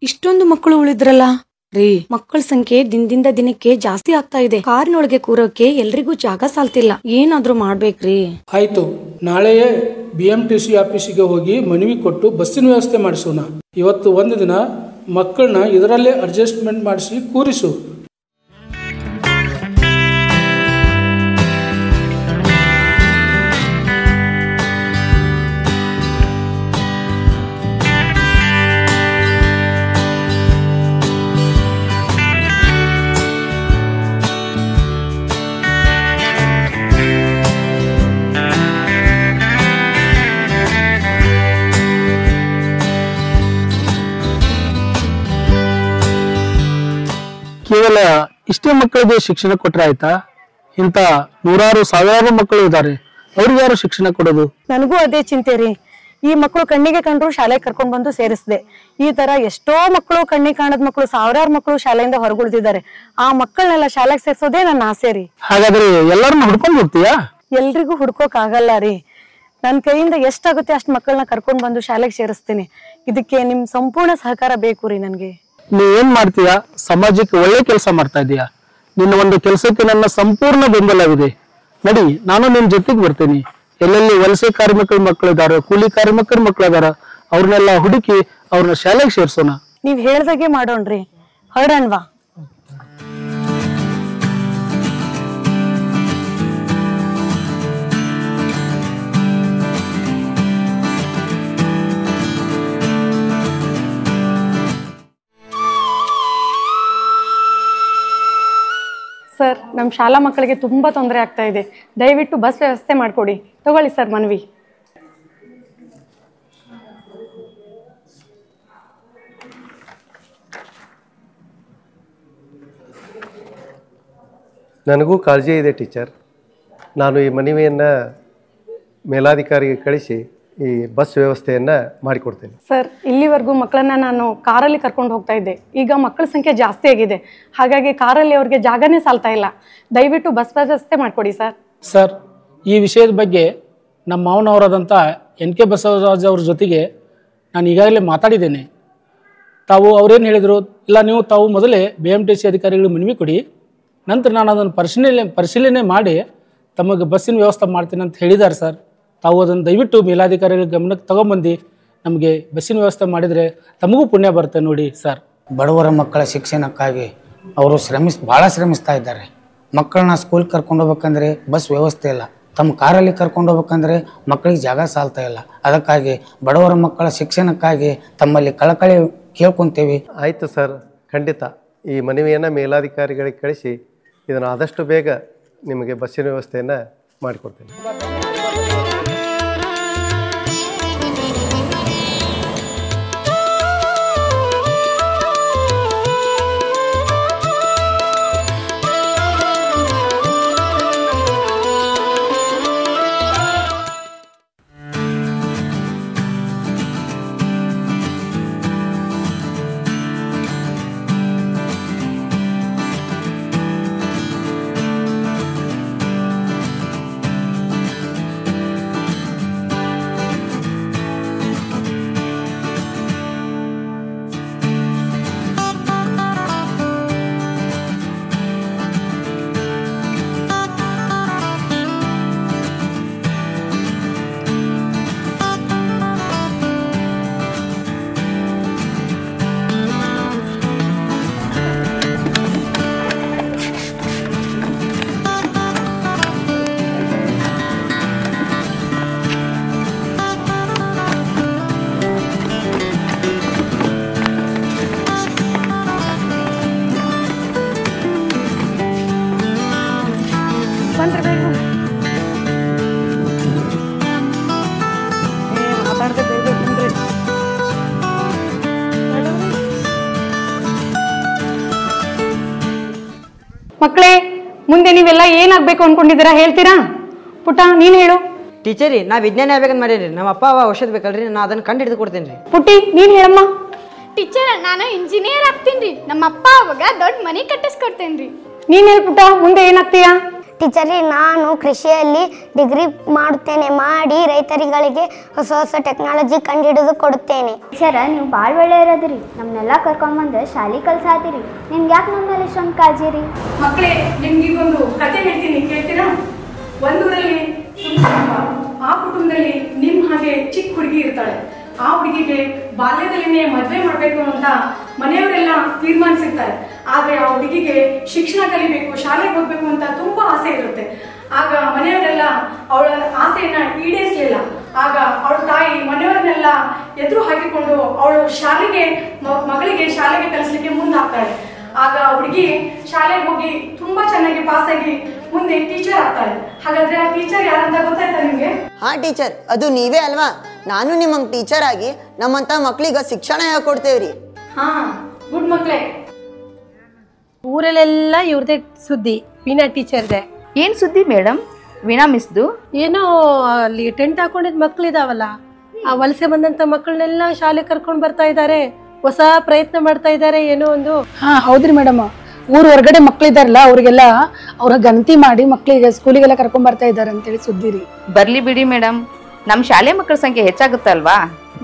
ಇಷ್ಟೊಂದು ಮಕ್ಕಳು ಉಳಿದ್ರಲ್ಲ ರೀ. ಮಕ್ಕಳ ಸಂಖ್ಯೆ ದಿನದಿಂದ ದಿನಕ್ಕೆ ಜಾಸ್ತಿ ಆಗ್ತಾ ಇದೆ. ಕಾರಿನೊಳಗೆ ಕೂರೋಕೆ ಎಲ್ರಿಗೂ ಜಾಗ ಸಾಲ್ತಿಲ್ಲ. ಏನಾದ್ರೂ ಮಾಡ್ಬೇಕ್ರಿ. ಆಯ್ತು, ನಾಳೆಯೇ BMTC ಆಫೀಸಿಗೆ ಹೋಗಿ ಮನವಿ ಕೊಟ್ಟು ಬಸ್ಸಿನ ವ್ಯವಸ್ಥೆ ಮಾಡಿಸೋಣ. ಇವತ್ತು ಒಂದು ದಿನ ಮಕ್ಕಳನ್ನ ಇದರಲ್ಲೇ ಅಡ್ಜಸ್ಟ್ಮೆಂಟ್ ಮಾಡಿಸಿ ಕೂರಿಸು. ಕೇವಲ ಇಷ್ಟೇ ಮಕ್ಕಳಿಗೆ ಶಿಕ್ಷಣ ಕೊಟ್ರೆ ಆಯ್ತಾ? ಇಂತ ನೂರಾರು ಸಾವಿರಾರು ಮಕ್ಕಳು ಇದ್ದಾರೆ, ಅವ್ರಿಗೆ ಯಾರು ಶಿಕ್ಷಣ ಕೊಡೋದು? ನನಗೂ ಅದೇ ಚಿಂತೆ ರೀ. ಈ ಮಕ್ಕಳು ಕಣ್ಣಿಗೆ ಕಂಡ್ರು ಶಾಲೆಗೆ ಕರ್ಕೊಂಡ್ ಬಂದು ಸೇರಿಸಿದೆ. ಈ ತರ ಎಷ್ಟೋ ಮಕ್ಕಳು ಕಣ್ಣಿಗೆ ಕಾಣದ ಮಕ್ಕಳು, ಸಾವಿರಾರು ಮಕ್ಕಳು ಶಾಲೆಯಿಂದ ಹೊರಗುಳಿದಿದ್ದಾರೆ. ಆ ಮಕ್ಕಳನ್ನೆಲ್ಲ ಶಾಲೆಗೆ ಸೇರ್ಸೋದೇ ನನ್ನ ಆಸೆ ರೀ. ಹಾಗಾದ್ರೆ ಎಲ್ಲರನ್ನ ಹುಡ್ಕೊಂಡ್ ಹೋಗ್ತೀಯಾ? ಎಲ್ರಿಗೂ ಹುಡ್ಕೋಕ್ ಆಗಲ್ಲ ರೀ. ನನ್ನ ಕೈಯಿಂದ ಎಷ್ಟಾಗುತ್ತೆ ಅಷ್ಟು ಮಕ್ಕಳನ್ನ ಕರ್ಕೊಂಡ್ ಬಂದು ಶಾಲೆಗೆ ಸೇರಿಸ್ತೀನಿ. ಇದಕ್ಕೆ ನಿಮ್ ಸಂಪೂರ್ಣ ಸಹಕಾರ ಬೇಕು ರೀ ನನ್ಗೆ. ನೀ ಏನ್ ಮಾಡ್ತೀಯಾ? ಸಮಾಜಕ್ಕೆ ಒಳ್ಳೆ ಕೆಲಸ ಮಾಡ್ತಾ ಇದೀಯಾ. ನಿನ್ನ ಒಂದು ಕೆಲಸಕ್ಕೆ ನನ್ನ ಸಂಪೂರ್ಣ ಬೆಂಬಲವಿದೆ. ನಡಿ, ನಾನು ನಿನ್ ಜೊತೆಗೆ ಬರ್ತೀನಿ. ಎಲ್ಲೆಲ್ಲಿ ವಲಸೆ ಕಾರ್ಮಿಕರ ಮಕ್ಕಳಿದಾರ, ಕೂಲಿ ಕಾರ್ಮಿಕರ ಮಕ್ಕಳಿದಾರ, ಅವ್ರನ್ನೆಲ್ಲ ಹುಡುಕಿ ಅವ್ರನ್ನ ಶಾಲೆಗೆ ಸೇರ್ಸೋಣ. ನೀವ್ ಹೇಳ್ದಾಗೆ ಮಾಡೋಣ್ರಿ, ಹೊರಡಣ್ವಾ? ಸರ್, ನಮ್ಮ ಶಾಲಾ ಮಕ್ಕಳಿಗೆ ತುಂಬ ತೊಂದರೆ ಆಗ್ತಾ ಇದೆ. ದಯವಿಟ್ಟು ಬಸ್ ವ್ಯವಸ್ಥೆ ಮಾಡಿಕೊಡಿ. ತಗೊಳ್ಳಿ ಸರ್ ಮನವಿ. ನನಗೂ ಕಾಳಜಿ ಇದೆ ಟೀಚರ್. ನಾನು ಈ ಮನವಿಯನ್ನು ಮೇಲಾಧಿಕಾರಿಗೆ ಕಳಿಸಿ ಈ ಬಸ್ ವ್ಯವಸ್ಥೆಯನ್ನು ಮಾಡಿಕೊಡ್ತೇನೆ. ಸರ್, ಇಲ್ಲಿವರೆಗೂ ಮಕ್ಕಳನ್ನ ನಾನು ಕಾರಲ್ಲಿ ಕರ್ಕೊಂಡು ಹೋಗ್ತಾ ಇದ್ದೆ. ಈಗ ಮಕ್ಕಳ ಸಂಖ್ಯೆ ಜಾಸ್ತಿ ಆಗಿದೆ, ಹಾಗಾಗಿ ಕಾರಲ್ಲಿ ಅವ್ರಿಗೆ ಜಾಗನೇ ಸಾಲ್ತಾ ಇಲ್ಲ. ದಯವಿಟ್ಟು ಬಸ್ ವ್ಯವಸ್ಥೆ ಮಾಡಿಕೊಡಿ ಸರ್. ಸರ್, ಈ ವಿಷಯದ ಬಗ್ಗೆ ನಮ್ಮ ಮಾವನವರಾದಂಥ NK ಬಸವರಾಜ್ ಅವ್ರ ಜೊತೆಗೆ ನಾನು ಈಗಾಗಲೇ ಮಾತಾಡಿದ್ದೇನೆ. ಅವ್ರೇನು ಹೇಳಿದರು, ಇಲ್ಲ ನೀವು ತಾವು ಮೊದಲೇ BMTC ಅಧಿಕಾರಿಗಳಿಗೆ ಮನವಿ ಕೊಡಿ, ನಂತರ ನಾನು ಅದನ್ನು ಪರಿಶೀಲನೆ ಮಾಡಿ ತಮಗೆ ಬಸ್ಸಿನ ವ್ಯವಸ್ಥೆ ಮಾಡ್ತೀನಿ ಅಂತ ಹೇಳಿದ್ದಾರೆ ಸರ್. ತಾವು ಅದನ್ನು ದಯವಿಟ್ಟು ಮೇಲಾಧಿಕಾರಿಗಳ ಗಮನಕ್ಕೆ ತಗೊಂಬಂದು ನಮಗೆ ಬಸ್ಸಿನ ವ್ಯವಸ್ಥೆ ಮಾಡಿದರೆ ತಮಗೂ ಪುಣ್ಯ ಬರುತ್ತೆ ನೋಡಿ ಸರ್. ಬಡವರ ಮಕ್ಕಳ ಶಿಕ್ಷಣಕ್ಕಾಗಿ ಅವರು ಭಾಳ ಶ್ರಮಿಸ್ತಾ ಇದ್ದಾರೆ. ಮಕ್ಕಳನ್ನ ಸ್ಕೂಲ್ ಕರ್ಕೊಂಡು ಹೋಗ್ಬೇಕಂದ್ರೆ ಬಸ್ ವ್ಯವಸ್ಥೆ ಇಲ್ಲ. ತಮ್ಮ ಕಾರಲ್ಲಿ ಕರ್ಕೊಂಡು ಹೋಗ್ಬೇಕಂದ್ರೆ ಮಕ್ಕಳಿಗೆ ಜಾಗ ಸಾಲ್ತಾ ಇಲ್ಲ. ಅದಕ್ಕಾಗಿ ಬಡವರ ಮಕ್ಕಳ ಶಿಕ್ಷಣಕ್ಕಾಗಿ ತಮ್ಮಲ್ಲಿ ಕಳಕಳಿ ಕೇಳ್ಕೊತೀವಿ. ಆಯಿತು ಸರ್, ಖಂಡಿತ ಈ ಮನವಿಯನ್ನು ಮೇಲಾಧಿಕಾರಿಗಳಿಗೆ ಕಳಿಸಿ ಇದನ್ನು ಆದಷ್ಟು ಬೇಗ ನಿಮಗೆ ಬಸ್ಸಿನ ವ್ಯವಸ್ಥೆಯನ್ನು ಮಾಡಿಕೊಡ್ತೇನೆ. ಮಕ್ಕಳೇ, ಮುಂದೆ ನೀವೆಲ್ಲ ಏನಾಗಬೇಕು ಅನ್ಕೊಂಡಿದ್ದೀರಾ ಹೇಳ್ತೀರಾ? ಪುಟ್ಟ ನೀನು ಹೇಳು. ಟೀಚರಿ ನಾ ವಿಜ್ಞಾನಿ ಆಗ್ಬೇಕಂತ ಮಾಡೀನಿ. ನಮ್ಮ ಅಪ್ಪ ಔಷಧ ಬೇಕಲ್ರಿ, ನಾ ಅದನ್ನ ಕಂಡು ಹಿಡಿದು ಕೊಡ್ತೇನೆ ರೀ. ಪುಟ್ಟಿ ನೀನು ಹೇಳಮ್ಮ. ಟೀಚರ್ ನಾನು ಇಂಜಿನಿಯರ್ ಆಗ್ತೀನಿ ರೀ. ನಮ್ಮ ಅಪ್ಪ ಅವಾಗ ದೊಡ್ಡ ಮನೆ ಕಟ್ಟಿಸ್ಕೊಡ್ತೇನೆ ರೀ. ನೀನು ಹೇಳು ಪುಟ್ಟ, ಮುಂದೆ ಏನಾಗ್ತೀಯಾ? ಟೀಚರಿ ನಾನು ಕೃಷಿಯಲ್ಲಿ ಡಿಗ್ರಿ ಮಾಡುತ್ತೇನೆ, ಮಾಡಿ ರೈತರಿಗಳಿಗೆ ಹೊಸ ಹೊಸ ಟೆಕ್ನಾಲಜಿ ಕಂಡುಹಿಡಿದು ಕೊಡುತ್ತೇನೆ. ಟೀಚರ ನೀವು ಭಾಳ ಒಳ್ಳೆ ಇರೋದ್ರಿ. ನಮ್ಮನ್ನೆಲ್ಲ ಕರ್ಕೊಂಬಂದು ಶಾಲೆ ಕಲ್ಸಾತಿರಿ. ನಿಮ್ಗೆ ಯಾಕೆ ನಮ್ಮ ಮೇಲೆ ಇಷ್ಟೊಂದು ಕಾಳಜಿ ರೀ? ಮಕ್ಕಳೇ, ನಿಮ್ಗೆ ಒಂದು ಕತೆ ಹೇಳ್ತೀನಿ, ಕೇಳ್ತೀರಾ? ಒಂದೂರಲ್ಲಿ ಆ ಕುಟುಂಬದಲ್ಲಿ ನಿಮ್ ಹಾಗೆ ಚಿಕ್ಕ ಹುಡುಗಿ ಇರ್ತಾಳೆ. ಆ ಹುಡುಗಿಗೆ ಬಾಲ್ಯದಲ್ಲಿನೇ ಮದುವೆ ಮಾಡಬೇಕು ಅಂತ ಮನೆಯವರೆಲ್ಲ ತೀರ್ಮಾನಿಸಿರ್ತಾರೆ. ಆದ್ರೆ ಆ ಹುಡುಗಿಗೆ ಶಿಕ್ಷಣ ಕಲಿಬೇಕು, ಶಾಲೆಗೆ ಹೋಗ್ಬೇಕು ಅಂತ ತುಂಬಾ ಆಸೆ ಇರುತ್ತೆ. ಆಗ ಮನೆಯವರೆಲ್ಲ ಅವಳ ಆಸೆಯನ್ನ ಈಡೇರಿಸಲಿಲ್ಲ. ಆಗ ಅವಳ ತಾಯಿ ಮನೆಯವರನ್ನೆಲ್ಲ ಎದುರು ಹಾಕಿಕೊಂಡು ಅವಳು ಮಗಳಿಗೆ ಶಾಲೆಗೆ ಕಲಿಸ್ಲಿಕ್ಕೆ ಮುಂದಾಗ್ತಾಳೆ. ಆಗ ಹುಡುಗಿ ಶಾಲೆಗೆ ಹೋಗಿ ತುಂಬಾ ಚೆನ್ನಾಗಿ ಪಾಸ್ ಆಗಿ ಮುಂದೆ ಟೀಚರ್ ಆಗ್ತಾಳೆ. ಹಾಗಾದ್ರೆ ಆ ಟೀಚರ್ ಯಾರಂತ ಗೊತ್ತಾಯ್ತಾ ನಿಮ್ಗೆ? ಹಾ ಟೀಚರ್, ಅದು ನೀವೇ ಅಲ್ವಾ? ನಾನು ನಿಮ್ಮಂಗ್ ಟೀಚರ್ ಆಗಿ ನಮ್ಮಂತ ಮಕ್ಳಿಗೆ ಶಿಕ್ಷಣ ಹೇಳ್ಕೊಡ್ತೇವ್ರಿ. ಹಾ, ಗುಡ್ ಮಕ್ಳೇ. ಊರಲ್ಲೆಲ್ಲ ಇವ್ರದೇ ಸುದ್ದಿ, ವೀಣಾ ಟೀಚರ್ದೆ. ಏನ್ ಸುದ್ದಿ ಮೇಡಮ್? ವೀಣಾ ಮಿಸ್ದು ಏನೋ ಅಲ್ಲಿ ಟೆಂಟ್ ಹಾಕೊಂಡಿದ್ ಮಕ್ಳಿದಾವಲ್ಲ, ಆ ವಲಸೆ ಬಂದಂತ ಮಕ್ಕಳನ್ನೆಲ್ಲ ಶಾಲೆ ಕರ್ಕೊಂಡ್ ಬರ್ತಾ ಇದ್ದಾರೆ. ಹೊಸ ಪ್ರಯತ್ನ ಮಾಡ್ತಾ ಇದ್ದಾರೆ ಏನೋ ಒಂದು. ಹಾ ಹೌದ್ರಿ ಮೇಡಮ್, ಊರ್ ಹೊರಗಡೆ ಮಕ್ಳಿದಾರಲ್ಲ ಅವ್ರಿಗೆಲ್ಲ ಅವ್ರ ಗಣತಿ ಮಾಡಿ ಮಕ್ಳಿಗೆ ಸ್ಕೂಲಿಗೆಲ್ಲ ಕರ್ಕೊಂಡ್ ಬರ್ತಾ ಇದಾರೆ ಅಂತೇಳಿ ಸುದ್ದಿ ರೀ. ಬರ್ಲಿ ಬಿಡಿ ಮೇಡಮ್, ನಮ್ ಶಾಲೆ ಮಕ್ಕಳ ಸಂಖ್ಯೆ ಹೆಚ್ಚಾಗುತ್ತಲ್ವಾ?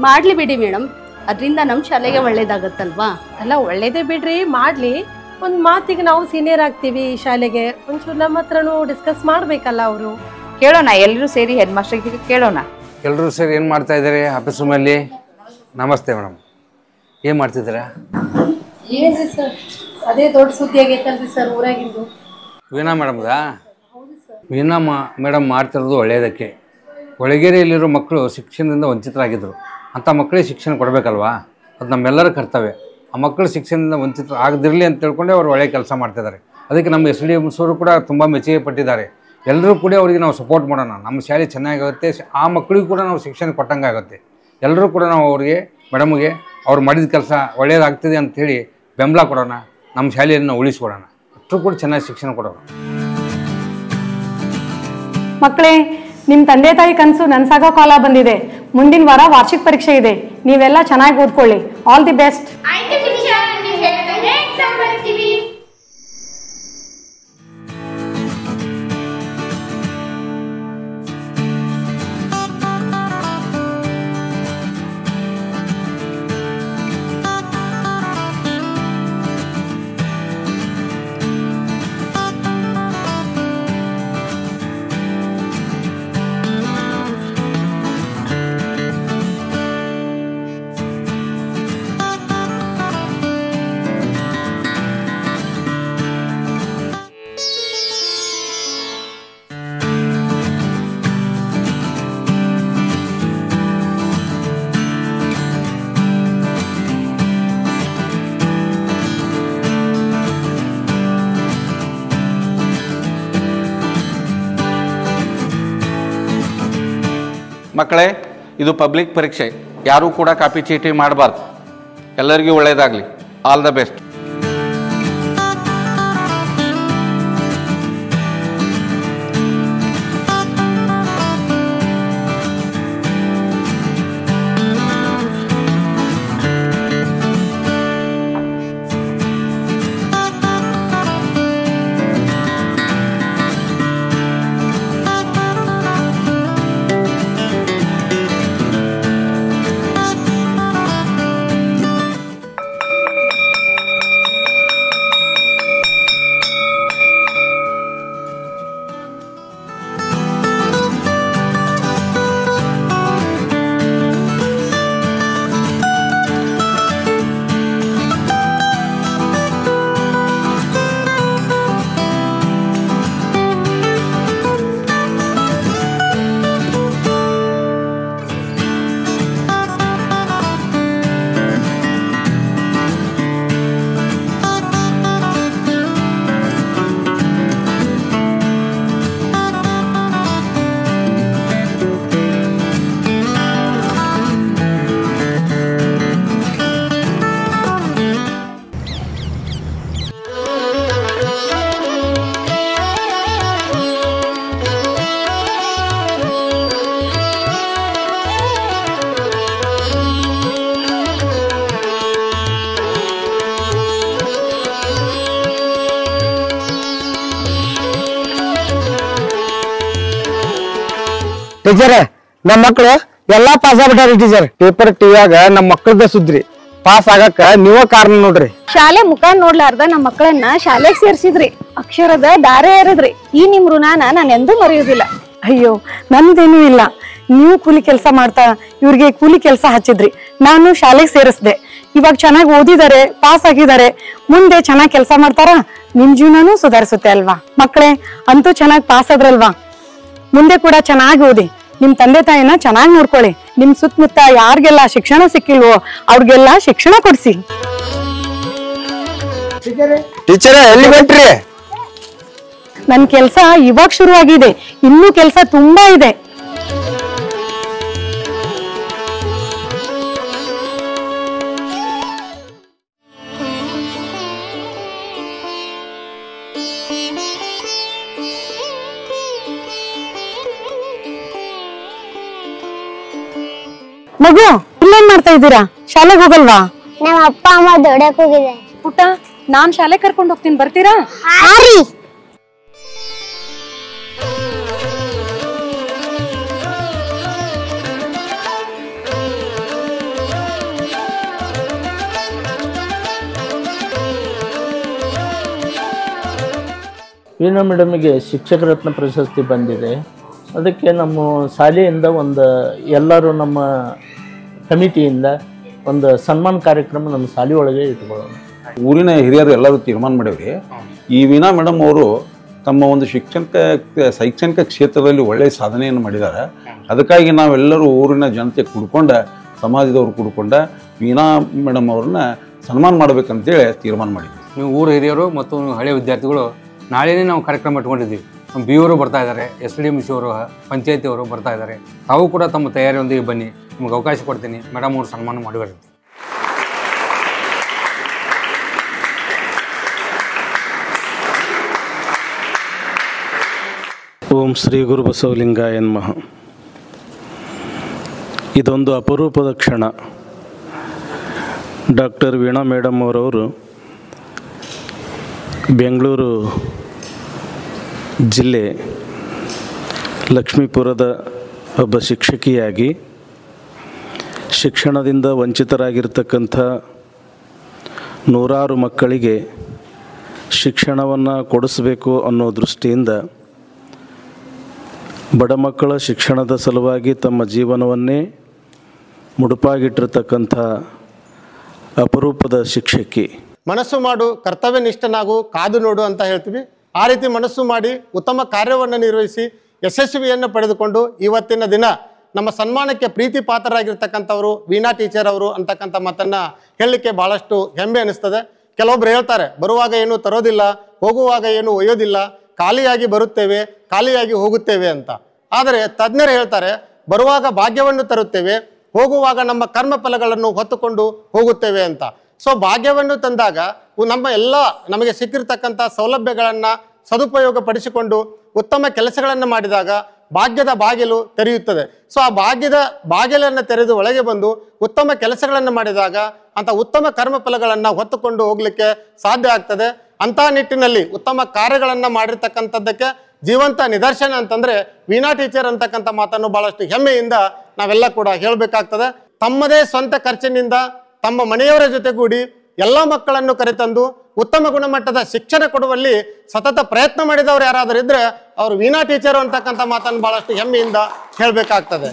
ಮಾಡ್ಲಿ ಬಿಡಿ ಮೇಡಮ್, ಅದರಿಂದ ನಮ್ ಶಾಲೆಗೆ ಒಳ್ಳೇದಾಗತ್ತಲ್ವಾ? ಅಲ್ಲ ಒಳ್ಳೇದೇ ಬಿಡ್ರಿ, ಮಾಡ್ಲಿ. ಒಂದ್ ಮಾತಿಗೆ ನಾವು ಸೀನಿಯರ್ ಆಗ್ತೀವಿ ಈ ಶಾಲೆಗೆ, ಒಂಚೂರು ನಮ್ಮ ಹತ್ರನೂ ಡಿಸ್ಕಸ್ ಮಾಡ್ಬೇಕಲ್ಲ ಅವರು. ಕೇಳೋಣ, ಎಲ್ಲರೂ ಸೇರಿ ಹೆಡ್ ಮಾಸ್ಟರ್ಗೆ ಕೇಳೋಣ. ಎಲ್ಲರೂ ಸೇರಿ ಏನು ಮಾಡ್ತಾ ಇದ್ದಾರೆ ಆಫೀಸ್ ರೂಮಲ್ಲಿ? ನಮಸ್ತೆ ಮೇಡಮ್, ಏನು ಮಾಡ್ತಿದ್ದೀರಾ? ಏನ್ರಿ ಸರ್, ಅದೇ ದೊಡ್ಡ ಸುದ್ದಿ ಆಗೈತಲ್ರಿ ಸರ್ ಊರಾಗಿಂದು. ವೀಣಾ ಮೇಡಮ್ದಾ? ವೀಣಾ ಮೇಡಮ್ ಮಾಡ್ತಿರೋದು ಒಳ್ಳೆಯದಕ್ಕೆ. ಒಳಗೇರಿಯಲ್ಲಿರೋ ಮಕ್ಕಳು ಶಿಕ್ಷಣದಿಂದ ವಂಚಿತರಾಗಿದ್ದರು. ಅಂಥ ಮಕ್ಕಳಿಗೆ ಶಿಕ್ಷಣ ಕೊಡಬೇಕಲ್ವಾ? ಅದು ನಮ್ಮೆಲ್ಲರ ಕರ್ತವ್ಯ. ಆ ಮಕ್ಕಳು ಶಿಕ್ಷಣದಿಂದ ವಂಚಿತ ಆಗದಿರಲಿ ಅಂತ ತಿಳ್ಕೊಂಡೆ ಅವ್ರು ಒಳ್ಳೆಯ ಕೆಲಸ ಮಾಡ್ತಿದ್ದಾರೆ. ಅದಕ್ಕೆ ನಮ್ಮ SDMs ಅವರು ಕೂಡ ತುಂಬ ಮೆಚ್ಚುಗೆ ಪಟ್ಟಿದ್ದಾರೆ. ಎಲ್ಲರೂ ಕೂಡ ಅವರಿಗೆ ನಾವು ಸಪೋರ್ಟ್ ಮಾಡೋಣ. ನಮ್ಮ ಶಾಲೆ ಚೆನ್ನಾಗಾಗುತ್ತೆ, ಆ ಮಕ್ಕಳಿಗೂ ಕೂಡ ನಾವು ಶಿಕ್ಷಣ ಕೊಟ್ಟಂಗೆ ಆಗುತ್ತೆ. ಎಲ್ಲರೂ ಕೂಡ ನಾವು ಅವರಿಗೆ ಮೇಡಮ್ಗೆ ಅವ್ರು ಮಾಡಿದ ಕೆಲಸ ಒಳ್ಳೆಯದಾಗ್ತಿದೆ ಅಂಥೇಳಿ ಬೆಂಬಲ ಕೊಡೋಣ. ನಮ್ಮ ಶಾಲೆಯನ್ನು ಉಳಿಸ್ಕೊಡೋಣ. ಅಷ್ಟೂ ಕೂಡ ಚೆನ್ನಾಗಿ ಶಿಕ್ಷಣ ಕೊಡೋಣ. ಮಕ್ಕಳೇ, ನಿಮ್ಮ ತಂದೆ ತಾಯಿ ಕನಸು ನನ್ಸಾಗೋ ಕಾಲ ಬಂದಿದೆ. ಮುಂದಿನ ವಾರ ವಾರ್ಷಿಕ ಪರೀಕ್ಷೆ ಇದೆ. ನೀವೆಲ್ಲ ಚೆನ್ನಾಗಿ ಓದ್ಕೊಳ್ಳಿ. All the best. ಮಕ್ಕಳೇ, ಇದು ಪಬ್ಲಿಕ್ ಪರೀಕ್ಷೆ. ಯಾರೂ ಕೂಡ ಕಾಪಿ ಚೀಟಿ ಮಾಡಬಾರ್ದು. ಎಲ್ಲರಿಗೂ ಒಳ್ಳೆಯದಾಗಲಿ. All the best. ಟೀಚರ್ ನಮ್ಮ ಮಕ್ಳು ಎಲ್ಲಾ ಪಾಸ್ ಆಗ್ಬಿಟ್ಟಾರಿ ಟೀಚರ್. ಪೇಪರ್ ಟಿವಿಯಾಗ ನಮ್ಮ ಮಕ್ಕಳದ ಸುದ್ರಿ ಪಾಸ್ ಆಗಕ್ಕ ನೀವ ಕಾರಣ ನೋಡ್ರಿ. ಶಾಲೆ ಮುಖ ನೋಡ್ಲಾರ್ದ ನಮ್ಮ ಮಕ್ಕಳನ್ನ ಶಾಲೆಗೆ ಸೇರ್ಸಿದ್ರಿ, ಅಕ್ಷರದ ದಾರೆ ಏರಿದ್ರಿ. ಈ ನಿಮ್ ಋಣಾನ ನಾನು ಎಂದೂ ಮರೆಯುವುದಿಲ್ಲ. ಅಯ್ಯೋ ನಂದೇನೂ ಇಲ್ಲ, ನೀವು ಕೂಲಿ ಕೆಲಸ ಮಾಡ್ತಾ ಇವ್ರಿಗೆ ಕೂಲಿ ಕೆಲಸ ಹಚ್ಚಿದ್ರಿ, ನಾನು ಶಾಲೆಗೆ ಸೇರಿಸ್ದೆ. ಇವಾಗ ಚೆನ್ನಾಗಿ ಓದಿದ್ದಾರೆ, ಪಾಸ್ ಆಗಿದ್ದಾರೆ, ಮುಂದೆ ಚೆನ್ನಾಗಿ ಕೆಲಸ ಮಾಡ್ತಾರ, ನಿಮ್ ಜೀವನನೂ ಸುಧಾರಿಸುತ್ತೆ ಅಲ್ವಾ ಮಕ್ಕಳೇ. ಅಂತೂ ಚೆನ್ನಾಗಿ ಪಾಸ್ ಆದ್ರಲ್ವಾ, ಮುಂದೆ ಕೂಡ ಚೆನ್ನಾಗಿ ಓದಿ, ನಿಮ್ ತಂದೆ ತಾಯಿನ ಚೆನ್ನಾಗಿ ನೋಡ್ಕೊಳ್ಳಿ. ನಿಮ್ ಸುತ್ತಮುತ್ತ ಯಾರಿಗೆಲ್ಲ ಶಿಕ್ಷಣ ಸಿಕ್ಕಿಲ್ವೋ ಅವ್ರಿಗೆಲ್ಲ ಶಿಕ್ಷಣ ಕೊಡ್ಸಿ. ಟೀಚರ್ ಎಲ್ಲಿ ಹೊಂಟ್ರಿ? ನನ್ ಕೆಲ್ಸ ಇವಾಗ ಶುರುವಾಗಿದೆ, ಇನ್ನೂ ಕೆಲ್ಸ ತುಂಬಾ ಇದೆ. ಮಗು ಇಲ್ಲೇನ್ ಮಾಡ್ತಾ ಇದ್ದೀರಾ? ಶಾಲೆಗೆ ಹೋಗಲ್ವಾ? ನಮ್ಮ ಅಪ್ಪ ಅಮ್ಮ ದೊಡ್ಡಕ್ ಹೋಗಿದೆ. ಪುಟ್ಟ ನಾನ್ ಶಾಲೆ ಕರ್ಕೊಂಡು ಹೋಗ್ತೀನಿ, ಬರ್ತೀರಾ? ಹಾರಿ. ವೀಣಾ ಮೇಡಮಿಗೆ ಶಿಕ್ಷಕ ರತ್ನ ಪ್ರಶಸ್ತಿ ಬಂದಿದೆ. ಅದಕ್ಕೆ ನಮ್ಮ ಶಾಲೆಯಿಂದ ಎಲ್ಲರೂ ನಮ್ಮ ಕಮಿಟಿಯಿಂದ ಒಂದು ಸನ್ಮಾನ ಕಾರ್ಯಕ್ರಮ ನಮ್ಮ ಶಾಲೆ ಒಳಗೆ ಇಟ್ಕೊಳ್ಳೋಣ. ಊರಿನ ಹಿರಿಯರು ಎಲ್ಲರೂ ತೀರ್ಮಾನ ಮಾಡೇವ್ರಿ. ಈ ವೀಣಾ ಮೇಡಮ್ ಅವರು ತಮ್ಮ ಒಂದು ಶೈಕ್ಷಣಿಕ ಕ್ಷೇತ್ರದಲ್ಲಿ ಒಳ್ಳೆಯ ಸಾಧನೆಯನ್ನು ಮಾಡಿದ್ದಾರೆ. ಅದಕ್ಕಾಗಿ ನಾವೆಲ್ಲರೂ ಊರಿನ ಜನತೆ ಕೂಡ್ಕೊಂಡ, ಸಮಾಜದವರು ಕೂಡ್ಕೊಂಡ ವೀಣಾ ಮೇಡಮ್ ಅವ್ರನ್ನ ಸನ್ಮಾನ ಮಾಡ್ಬೇಕಂತೇಳಿ ತೀರ್ಮಾನ ಮಾಡಿದ್ವಿ. ನೀವು ಊರ ಹಿರಿಯರು ಮತ್ತು ಹಳೆಯ ವಿದ್ಯಾರ್ಥಿಗಳು ನಾಳೆನೇ ನಾವು ಕಾರ್ಯಕ್ರಮ ಇಟ್ಕೊಂಡಿದ್ದೀವಿ. ನಮ್ಮ ಬಿ ಅವರು ಬರ್ತಾ ಇದ್ದಾರೆ, SDMC ಅವರು, ಪಂಚಾಯತಿ ಅವರು ಬರ್ತಾ ಇದ್ದಾರೆ. ತಾವು ಕೂಡ ತಮ್ಮ ತಯಾರಿಯೊಂದಿಗೆ ಬನ್ನಿ, ನಿಮ್ಗೆ ಅವಕಾಶ ಕೊಡ್ತೀನಿ. ಮೇಡಮ್ ಅವರು ಸನ್ಮಾನ ಮಾಡಿ ಬರ್ತೀನಿ. ಓಂ ಶ್ರೀ ಗುರು ಬಸವಲಿಂಗಾಯ ನಮಃ. ಇದೊಂದು ಅಪರೂಪದ ಕ್ಷಣ. ಡಾಕ್ಟರ್ ವೀಣಾ ಮೇಡಮ್ ಅವರವರು ಬೆಂಗಳೂರು ಜಿಲ್ಲೆ ಲಕ್ಷ್ಮೀಪುರದ ಒಬ್ಬ ಶಿಕ್ಷಕಿಯಾಗಿ ಶಿಕ್ಷಣದಿಂದ ವಂಚಿತರಾಗಿರ್ತಕ್ಕಂಥ ನೂರಾರು ಮಕ್ಕಳಿಗೆ ಶಿಕ್ಷಣವನ್ನು ಕೊಡಿಸಬೇಕು ಅನ್ನೋ ದೃಷ್ಟಿಯಿಂದ ಬಡ ಮಕ್ಕಳ ಶಿಕ್ಷಣದ ಸಲುವಾಗಿ ತಮ್ಮ ಜೀವನವನ್ನೇ ಮುಡುಪಾಗಿಟ್ಟಿರ್ತಕ್ಕಂಥ ಅಪರೂಪದ ಶಿಕ್ಷಕಿ. ಮನಸ್ಸು ಮಾಡು, ಕರ್ತವ್ಯ ನಿಷ್ಠನಾಗು, ಕಾದು ನೋಡು ಅಂತ ಹೇಳ್ತೀವಿ. ಆ ರೀತಿ ಮನಸ್ಸು ಮಾಡಿ ಉತ್ತಮ ಕಾರ್ಯವನ್ನು ನಿರ್ವಹಿಸಿ ಯಶಸ್ವಿಯನ್ನು ಪಡೆದುಕೊಂಡು ಇವತ್ತಿನ ದಿನ ನಮ್ಮ ಸನ್ಮಾನಕ್ಕೆ ಪ್ರೀತಿ ಪಾತ್ರರಾಗಿರ್ತಕ್ಕಂಥವರು ವೀಣಾ ಟೀಚರ್ ಅವರು ಅಂತಕ್ಕಂಥ ಮಾತನ್ನು ಹೇಳಲಿಕ್ಕೆ ಭಾಳಷ್ಟು ಹೆಮ್ಮೆ ಅನ್ನಿಸ್ತದೆ. ಕೆಲವೊಬ್ರು ಹೇಳ್ತಾರೆ, ಬರುವಾಗ ಏನು ತರೋದಿಲ್ಲ, ಹೋಗುವಾಗ ಏನು ಒಯ್ಯೋದಿಲ್ಲ, ಖಾಲಿಯಾಗಿ ಬರುತ್ತೇವೆ, ಖಾಲಿಯಾಗಿ ಹೋಗುತ್ತೇವೆ ಅಂತ. ಆದರೆ ತಜ್ಞರು ಹೇಳ್ತಾರೆ, ಬರುವಾಗ ಭಾಗ್ಯವನ್ನು ತರುತ್ತೇವೆ, ಹೋಗುವಾಗ ನಮ್ಮ ಕರ್ಮ ಫಲಗಳನ್ನು ಹೊತ್ತುಕೊಂಡು ಹೋಗುತ್ತೇವೆ ಅಂತ. ಸೊ ಭಾಗ್ಯವನ್ನು ತಂದಾಗ ನಮಗೆ ಸಿಕ್ಕಿರ್ತಕ್ಕಂಥ ಸೌಲಭ್ಯಗಳನ್ನು ಸದುಪಯೋಗ ಪಡಿಸಿಕೊಂಡು ಉತ್ತಮ ಕೆಲಸಗಳನ್ನು ಮಾಡಿದಾಗ ಭಾಗ್ಯದ ಬಾಗಿಲು ತೆರೆಯುತ್ತದೆ. ಸೊ ಆ ಭಾಗ್ಯದ ಬಾಗಿಲನ್ನು ತೆರೆದು ಒಳಗೆ ಬಂದು ಉತ್ತಮ ಕೆಲಸಗಳನ್ನು ಮಾಡಿದಾಗ ಅಂತ ಉತ್ತಮ ಕರ್ಮ ಫಲಗಳನ್ನು ಹೊತ್ತುಕೊಂಡು ಹೋಗ್ಲಿಕ್ಕೆ ಸಾಧ್ಯ ಆಗ್ತದೆ. ಅಂಥ ನಿಟ್ಟಿನಲ್ಲಿ ಉತ್ತಮ ಕಾರ್ಯಗಳನ್ನು ಮಾಡಿರ್ತಕ್ಕಂಥದ್ದಕ್ಕೆ ಜೀವಂತ ನಿದರ್ಶನ ಅಂತಂದ್ರೆ ವೀಣಾ ಟೀಚರ್ ಅಂತಕ್ಕಂಥ ಮಾತನ್ನು ಬಹಳಷ್ಟು ಹೆಮ್ಮೆಯಿಂದ ನಾವೆಲ್ಲ ಕೂಡ ಹೇಳಬೇಕಾಗ್ತದೆ. ತಮ್ಮದೇ ಸ್ವಂತ ಖರ್ಚಿನಿಂದ ತಮ್ಮ ಮನೆಯವರ ಜೊತೆಗೂಡಿ ಎಲ್ಲ ಮಕ್ಕಳನ್ನು ಕರೆತಂದು ಉತ್ತಮ ಗುಣಮಟ್ಟದ ಶಿಕ್ಷಣ ಕೊಡುವಲ್ಲಿ ಸತತ ಪ್ರಯತ್ನ ಮಾಡಿದವರು ಯಾರಾದರೂ ಇದ್ರೆ ಅವರು ವೀಣಾ ಟೀಚರು ಅಂತಕ್ಕಂಥ ಮಾತನ್ನು ಬಹಳಷ್ಟು ಹೆಮ್ಮೆಯಿಂದ ಹೇಳಬೇಕಾಗ್ತದೆ.